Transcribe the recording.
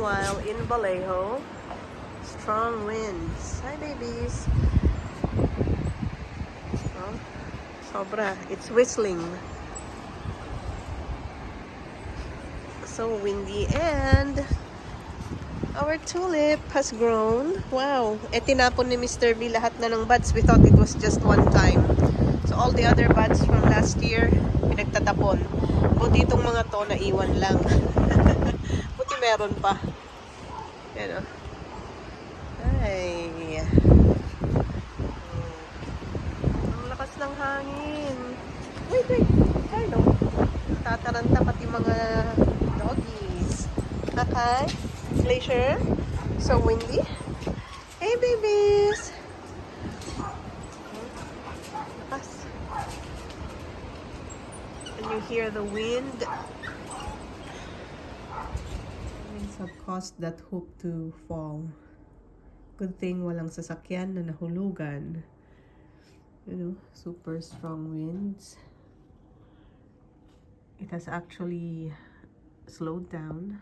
while in Vallejo. Strong winds. Hi, babies. Oh, sobra. It's whistling. So windy, and our tulip has grown. Wow. Tinapon ni Mr. V lahat na ng buds. We thought it was just one time. So all the other buds from last year, pinagtatapon. Buti itong mga to, naiwan lang. Buti meron pa. Yan o. Ay. Ang lakas ng hangin. Wait. Carlo. Tataranta pati mga doggies. Okay. Glacier. So windy. Hey, babies. Lakas. Can you hear the wind? Winds have caused that hoop to fall. Good thing walang sasakyan na nahulugan. You know, super strong winds. It has actually slowed down.